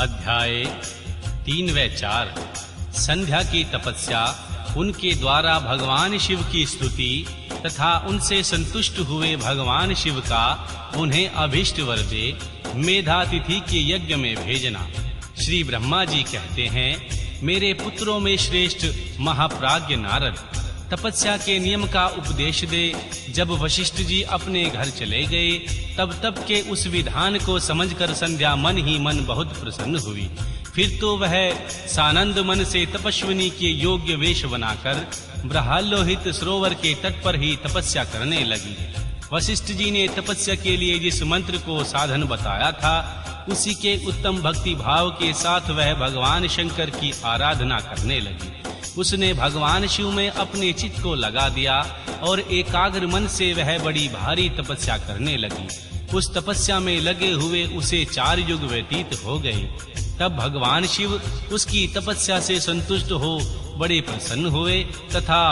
अध्याय 3 व 4 संध्या की तपस्या, उनके द्वारा भगवान शिव की स्तुति तथा उनसे संतुष्ट हुए भगवान शिव का उन्हें अभिष्ट वर दे मेधातिथि के यज्ञ में भेजना। श्री ब्रह्मा जी कहते हैं, मेरे पुत्रों में श्रेष्ठ महाप्राज्ञ नारद, तपस्या के नियम का उपदेश दे। जब वशिष्ठ जी अपने घर चले गए, तब के उस विधान को समझकर संध्या मन ही मन बहुत प्रसन्न हुई। फिर तो वह सानंद मन से तपस्विनी के योग्य वेश बनाकर ब्रह्मलोहित सरोवर के तट पर ही तपस्या करने लगी। वशिष्ठ जी ने तपस्या के लिए जिस मंत्र को साधन बताया था, उसी के उत्तम भक्ति भाव के साथ वह भगवान शंकर की आराधना करने लगी। उसने भगवान शिव में अपने चित्त को लगा दिया और एकाग्र मन से वह बड़ी भारी तपस्या करने लगी। उस तपस्या में लगे हुए उसे 4 युग व्यतीत हो गए। तब भगवान शिव उसकी तपस्या से संतुष्ट हो बड़े प्रसन्न हुए तथा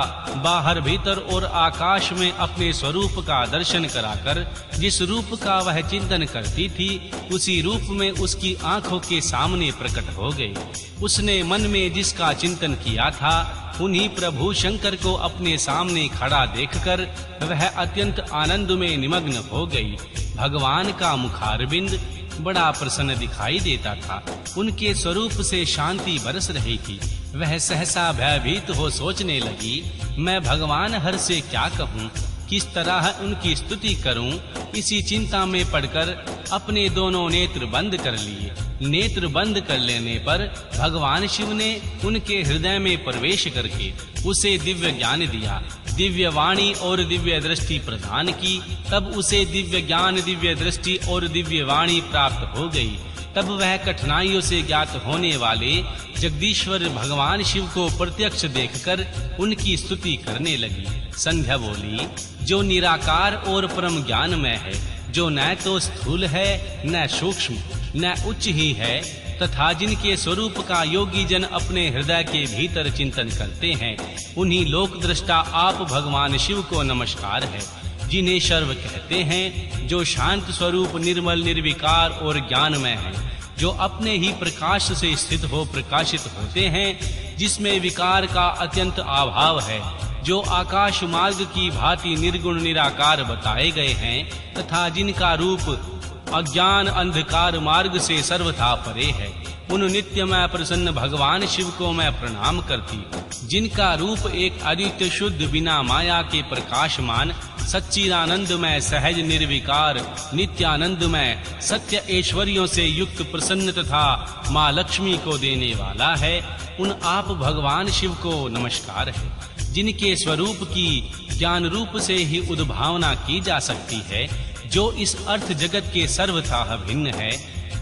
बाहर भीतर और आकाश में अपने स्वरूप का दर्शन कराकर जिस रूप का वह चिंतन करती थी, उसी रूप में उसकी आंखों के सामने प्रकट हो गए। उसने मन में जिसका चिंतन किया था, उन्हीं प्रभु शंकर को अपने सामने खड़ा देखकर वह अत्यंत आनंद में निमग्न हो गई। भगवान का मुखारविंद बड़ा प्रसन्न दिखाई देता था। उनके स्वरूप से शांति बरस रही थी। वह सहसा भयभीत हो सोचने लगी, मैं भगवान हर से क्या कहूँ, किस तरह उनकी स्तुति करूं। इसी चिंता में पड़कर अपने दोनों नेत्र बंद कर लिए। नेत्र बंद कर लेने पर भगवान शिव ने उनके हृदय में प्रवेश करके उसे दिव्य ज्ञान दिया, दिव्य वाणी और दिव्य दृष्टि प्रदान की। तब उसे दिव्य ज्ञान, दिव्य दृष्टि और दिव्य वाणी प्राप्त हो गई। तब वह कठिनाइयों से ज्ञात होने वाले जगदीश्वर भगवान शिव को प्रत्यक्ष देखकर उनकी स्तुति करने लगी। संध्या बोली, जो निराकार और परम ज्ञानमय है, जो न तो स्थूल है न सूक्ष्म न उच्च ही है, तथा जिनके स्वरूप का योगी जन अपने हृदय के भीतर चिंतन करते हैं, उन्हीं लोक दृष्टा आप भगवान शिव को नमस्कार है। जिन्हें सर्व कहते हैं, जो शांत स्वरूप निर्मल निर्विकार और ज्ञानमय है, जो अपने ही प्रकाश से स्थित हो प्रकाशित होते हैं, जिसमें विकार का अत्यंत अभाव है, जो आकाश मार्ग की भांति निर्गुण निराकार बताए गए हैं, तथा जिनका रूप अज्ञान अंधकार मार्ग से सर्वथा परे है, उन नित्यमय प्रसन्न भगवान शिव को मैं प्रणाम करती हूँ। जिनका रूप एक अद्वितीय शुद्ध बिना माया के प्रकाशमान सच्चिदानंदमय सहज निर्विकार नित्यानंदमय सत्य ऐश्वर्यों से युक्त प्रसन्न तथा माँ लक्ष्मी को देने वाला है, उन आप भगवान शिव को नमस्कार है। जिनके स्वरूप की ज्ञान रूप से ही उद्भावना की जा सकती है, जो इस अर्थ जगत के सर्वथा भिन्न है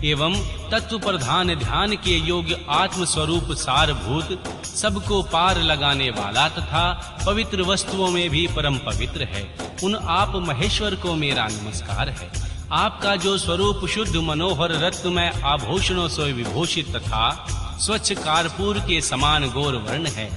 एवं तत्व प्रधान ध्यान के योग्य आत्म स्वरूप सारभूत, सबको पार लगाने वाला तथा पवित्र वस्तुओं में भी परम पवित्र है, उन आप महेश्वर को मेरा नमस्कार है। आपका जो स्वरूप शुद्ध मनोहर रत्नमय आभूषणों से विभूषित तथा स्वच्छ कारपूर के समान गौर वर्ण है,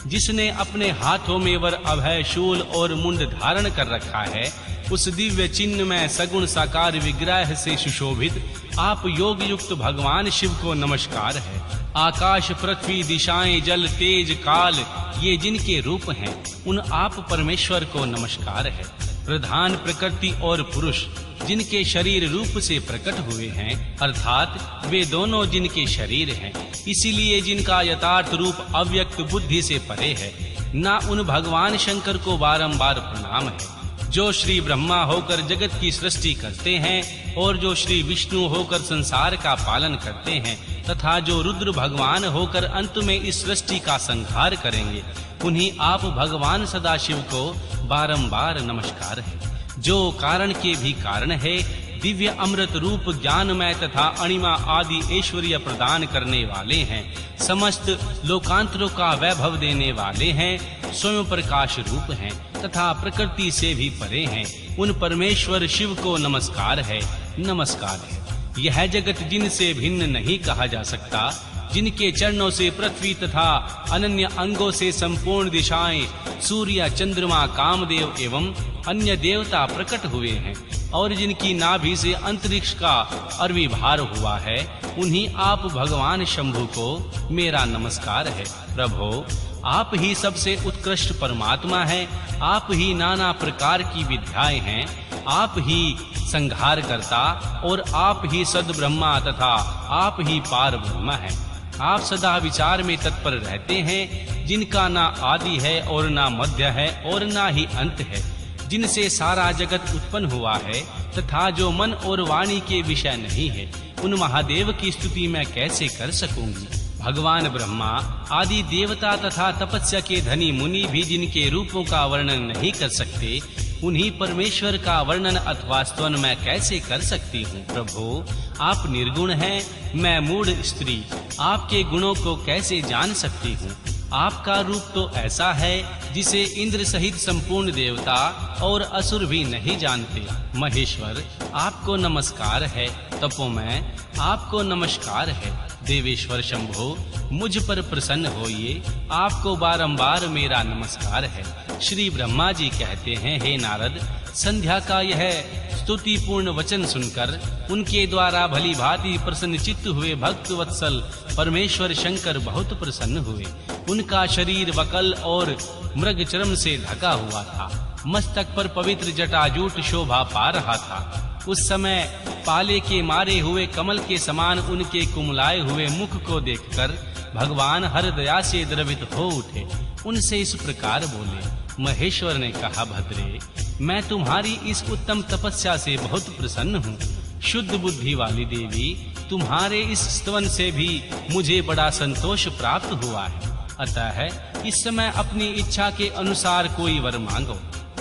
जिसने अपने हाथों में वर अभय शूल और मुंड धारण कर रखा है, उस दिव्य चिन्ह में सगुण साकार विग्रह से सुशोभित आप योग युक्त भगवान शिव को नमस्कार है। आकाश पृथ्वी दिशाएं जल तेज काल ये जिनके रूप हैं, उन आप परमेश्वर को नमस्कार है। प्रधान प्रकृति और पुरुष जिनके शरीर रूप से प्रकट हुए हैं, अर्थात वे दोनों जिनके शरीर हैं, इसीलिए जिनका यथार्थ रूप अव्यक्त बुद्धि से परे है, ना उन भगवान शंकर को बारंबार प्रणाम है। जो श्री ब्रह्मा होकर जगत की सृष्टि करते हैं और जो श्री विष्णु होकर संसार का पालन करते हैं, तथा जो रुद्र भगवान होकर अंत में इस सृष्टि का संहार करेंगे, उन्हीं आप भगवान सदाशिव को बारंबार नमस्कार है। जो कारण के भी कारण है, दिव्य अमृत रूप ज्ञानमय तथा अणिमा आदि ऐश्वर्य प्रदान करने वाले हैं, समस्त लोकांतरों का वैभव देने वाले हैं, स्वयं प्रकाश रूप हैं तथा प्रकृति से भी परे हैं, उन परमेश्वर शिव को नमस्कार है, नमस्कार है। यह जगत जिनसे भिन्न नहीं कहा जा सकता, जिनके चरणों से पृथ्वी तथा अनन्य अंगों से संपूर्ण दिशाएं, सूर्य चंद्रमा कामदेव एवं अन्य देवता प्रकट हुए हैं और जिनकी नाभि से अंतरिक्ष का आविर्भाव हुआ है, उन्हीं आप भगवान शंभु को मेरा नमस्कार है। प्रभो, आप ही सबसे उत्कृष्ट परमात्मा हैं, आप ही नाना प्रकार की विद्याएं हैं, आप ही संहार करता और आप ही सद्ब्रह्मा तथा आप ही पार ब्रह्म हैं। आप सदा विचार में तत्पर रहते हैं, जिनका ना आदि है और ना मध्य है और ना ही अंत है, जिनसे सारा जगत उत्पन्न हुआ है तथा जो मन और वाणी के विषय नहीं है, उन महादेव की स्तुति मैं कैसे कर सकूंगी। भगवान ब्रह्मा आदि देवता तथा तपस्या के धनी मुनि भी जिनके रूपों का वर्णन नहीं कर सकते, उन्हीं परमेश्वर का वर्णन अथवा स्तवन मैं कैसे कर सकती हूँ। प्रभु, आप निर्गुण हैं, मैं मूढ़ स्त्री आपके गुणों को कैसे जान सकती हूँ। आपका रूप तो ऐसा है जिसे इंद्र सहित संपूर्ण देवता और असुर भी नहीं जानते। महेश्वर, आपको नमस्कार है। तपोमय, आपको नमस्कार है। देवेश्वर शंभो, मुझ पर प्रसन्न होइए, आपको बारंबार मेरा नमस्कार है। श्री ब्रह्मा जी कहते हैं, हे नारद, संध्या का यह स्तुति पूर्ण वचन सुनकर उनके द्वारा भली भांति प्रसन्न चित्त हुए भक्त वत्सल परमेश्वर शंकर बहुत प्रसन्न हुए। उनका शरीर वकल और मृग चर्म से ढका हुआ था, मस्तक पर पवित्र जटाजूट शोभा पा रहा था। उस समय पाले के मारे हुए कमल के समान उनके कुमलाए हुए मुख को देखकर भगवान हर दया से द्रवित हो उठे। उनसे इस प्रकार बोले। महेश्वर ने कहा, भद्रे, मैं तुम्हारी इस उत्तम तपस्या से बहुत प्रसन्न हूँ। शुद्ध बुद्धि वाली देवी, तुम्हारे इस स्तवन से भी मुझे बड़ा संतोष प्राप्त हुआ है। अतः इस समय अपनी इच्छा के अनुसार कोई वर मांगो।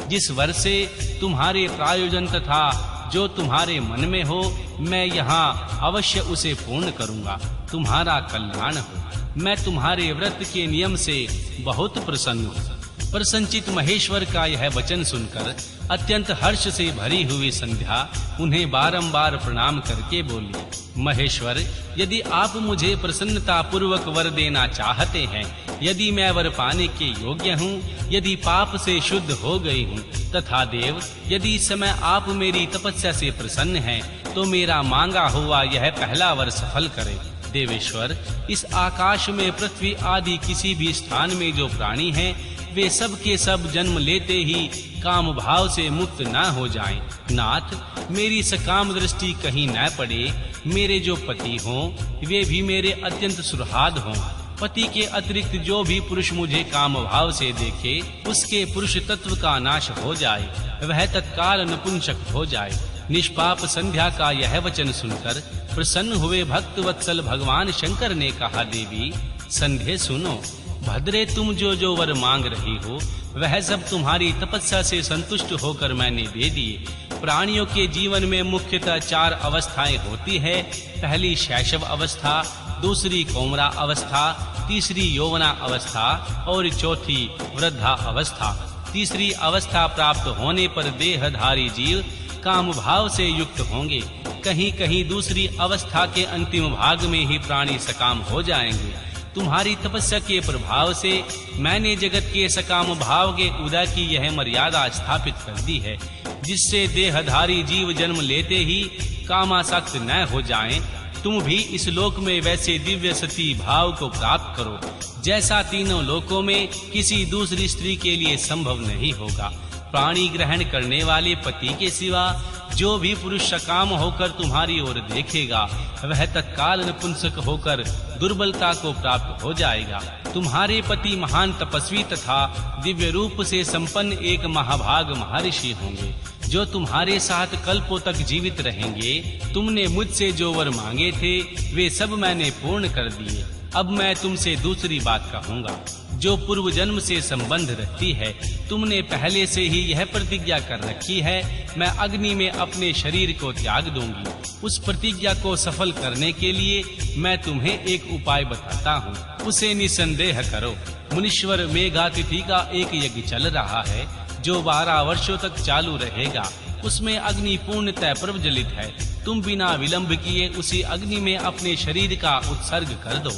जिस वर से तुम्हारे प्रायोजन तथा जो तुम्हारे मन में हो, मैं यहाँ अवश्य उसे पूर्ण करूँगा। तुम्हारा कल्याण हो। मैं तुम्हारे व्रत के नियम से बहुत प्रसन्न हूँ। प्रसन्नचित महेश्वर का यह वचन सुनकर अत्यंत हर्ष से भरी हुई संध्या उन्हें बारंबार प्रणाम करके बोली, महेश्वर, यदि आप मुझे प्रसन्नता पूर्वक वर देना चाहते हैं, यदि मैं वर पाने के योग्य हूँ, यदि पाप से शुद्ध हो गई हूँ, तथा देव, यदि इस समय आप मेरी तपस्या से प्रसन्न हैं, तो मेरा मांगा हुआ यह पहला वर सफल करें। देवेश्वर, इस आकाश में पृथ्वी आदि किसी भी स्थान में जो प्राणी हैं, वे सब के सब जन्म लेते ही काम भाव से मुक्त न हो जाएं। नाथ, मेरी सकाम दृष्टि कहीं न पड़े। मेरे जो पति हों, वे भी मेरे अत्यंत सुहार्द हों। पति के अतिरिक्त जो भी पुरुष मुझे काम भाव से देखे, उसके पुरुष तत्व का नाश हो जाए, वह तत्काल नपुंसक हो जाए। निष्पाप संध्या का यह वचन सुनकर प्रसन्न हुए भक्त वत्सल भगवान शंकर ने कहा, देवी संध्या सुनो। भद्रे, तुम जो वर मांग रही हो, वह सब तुम्हारी तपस्या से संतुष्ट होकर मैंने दे दिए। प्राणियों के जीवन में मुख्यतः 4 अवस्थाएं होती है। पहली शैशव अवस्था, दूसरी कौमरा अवस्था, तीसरी यौवना अवस्था और चौथी वृद्धा अवस्था। तीसरी अवस्था प्राप्त होने पर देहधारी जीव काम भाव से युक्त होंगे। कहीं कहीं दूसरी अवस्था के अंतिम भाग में ही प्राणी सकाम हो जाएंगे। तुम्हारी तपस्या के प्रभाव से मैंने जगत के सकाम भाव के उदय की यह मर्यादा स्थापित कर दी है, जिससे देहधारी जीव जन्म लेते ही कामासक्त न हो जाएं। तुम भी इस लोक में वैसे दिव्य सती भाव को प्राप्त करो, जैसा तीनों लोकों में किसी दूसरी स्त्री के लिए संभव नहीं होगा। प्राणी ग्रहण करने वाले पति के सिवा जो भी पुरुष सकाम होकर तुम्हारी ओर देखेगा, वह तत्काल नपुंसक होकर दुर्बलता को प्राप्त हो जाएगा। तुम्हारे पति महान तपस्वी तथा दिव्य रूप से संपन्न एक महाभाग महर्षि होंगे, जो तुम्हारे साथ कल्पों तक जीवित रहेंगे। तुमने मुझसे जो वर मांगे थे, वे सब मैंने पूर्ण कर दिए। अब मैं तुमसे दूसरी बात कहूँगा, जो पूर्व जन्म से संबंध रखती है। तुमने पहले से ही यह प्रतिज्ञा कर रखी है, मैं अग्नि में अपने शरीर को त्याग दूंगी। उस प्रतिज्ञा को सफल करने के लिए मैं तुम्हें एक उपाय बताता हूँ, उसे निसंदेह करो। मुनीश्वर मेघातिथि का एक यज्ञ चल रहा है, जो 12 वर्षों तक चालू रहेगा। उसमें अग्नि पूर्णतः प्रज्वलित है। तुम बिना विलंब किए उसी अग्नि में अपने शरीर का उत्सर्ग कर दो।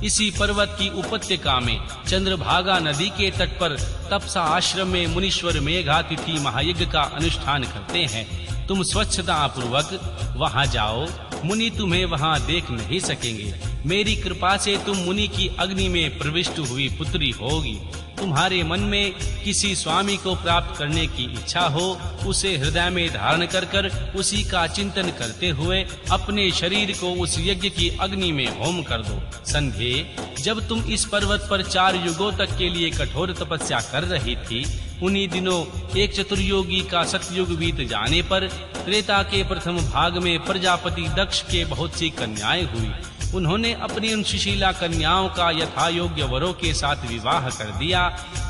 इसी पर्वत की उपत्यका में चंद्रभागा नदी के तट पर तपसा आश्रम में मुनीश्वर मेघातिथि महायज्ञ का अनुष्ठान करते हैं। तुम स्वच्छता पूर्वक वहां जाओ, मुनि तुम्हें वहां देख नहीं सकेंगे। मेरी कृपा से तुम मुनि की अग्नि में प्रविष्ट हुई पुत्री होगी। तुम्हारे मन में किसी स्वामी को प्राप्त करने की इच्छा हो, उसे हृदय में धारण कर उसी का चिंतन करते हुए अपने शरीर को उस यज्ञ की अग्नि में होम कर दो। संध्ये, जब तुम इस पर्वत पर 4 युगों तक के लिए कठोर तपस्या कर रही थी, उन्हीं दिनों एक चतुर्योगी का सतयुग बीत जाने पर त्रेता के प्रथम भाग में प्रजापति दक्ष के बहुत सी कन्याएं हुई। उन्होंने अपनी उन सुशीला कन्याओं का यथा योग्य वरों के साथ विवाह कर दिया।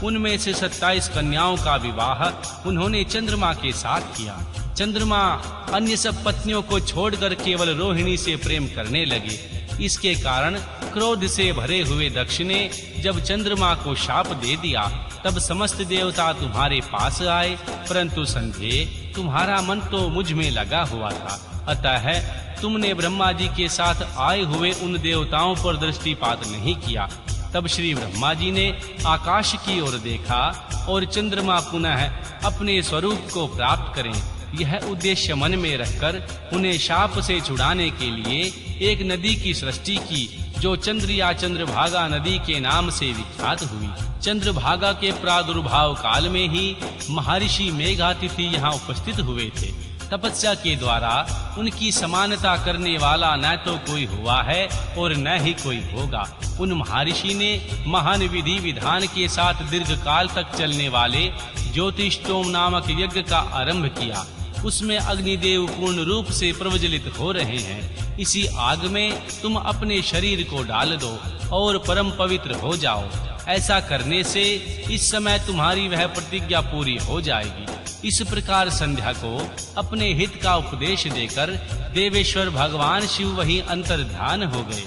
उनमें से 27 कन्याओं का विवाह उन्होंने चंद्रमा के साथ किया। चंद्रमा अन्य सब पत्नियों को छोड़कर केवल रोहिणी से प्रेम करने लगे। इसके कारण क्रोध से भरे हुए दक्ष ने जब चंद्रमा को शाप दे दिया, तब समस्त देवता तुम्हारे पास आए, परंतु संध्या, तुम्हारा मन तो मुझ में लगा हुआ था। अतः तुमने ब्रह्मा जी के साथ आए हुए उन देवताओं पर दृष्टिपात नहीं किया। तब श्री ब्रह्मा जी ने आकाश की ओर देखा और चंद्रमा पुनः अपने स्वरूप को प्राप्त करें, यह उद्देश्य मन में रखकर उन्हें शाप से छुड़ाने के लिए एक नदी की सृष्टि की, जो चंद्र या चंद्रभागा नदी के नाम से विख्यात हुई। चंद्रभागा के प्रादुर्भाव काल में ही महर्षि मेघातिथि यहाँ उपस्थित हुए थे। तपस्या के द्वारा उनकी समानता करने वाला न तो कोई हुआ है और न ही कोई होगा। उन महर्षि ने महान विधि विधान के साथ दीर्घ काल तक चलने वाले ज्योतिष्टोम नामक यज्ञ का आरंभ किया। उसमें अग्निदेव पूर्ण रूप से प्रज्वलित हो रहे हैं। इसी आग में तुम अपने शरीर को डाल दो और परम पवित्र हो जाओ। ऐसा करने से इस समय तुम्हारी वह प्रतिज्ञा पूरी हो जाएगी। इस प्रकार संध्या को अपने हित का उपदेश देकर देवेश्वर भगवान शिव वहीं अंतर्ध्यान हो गए।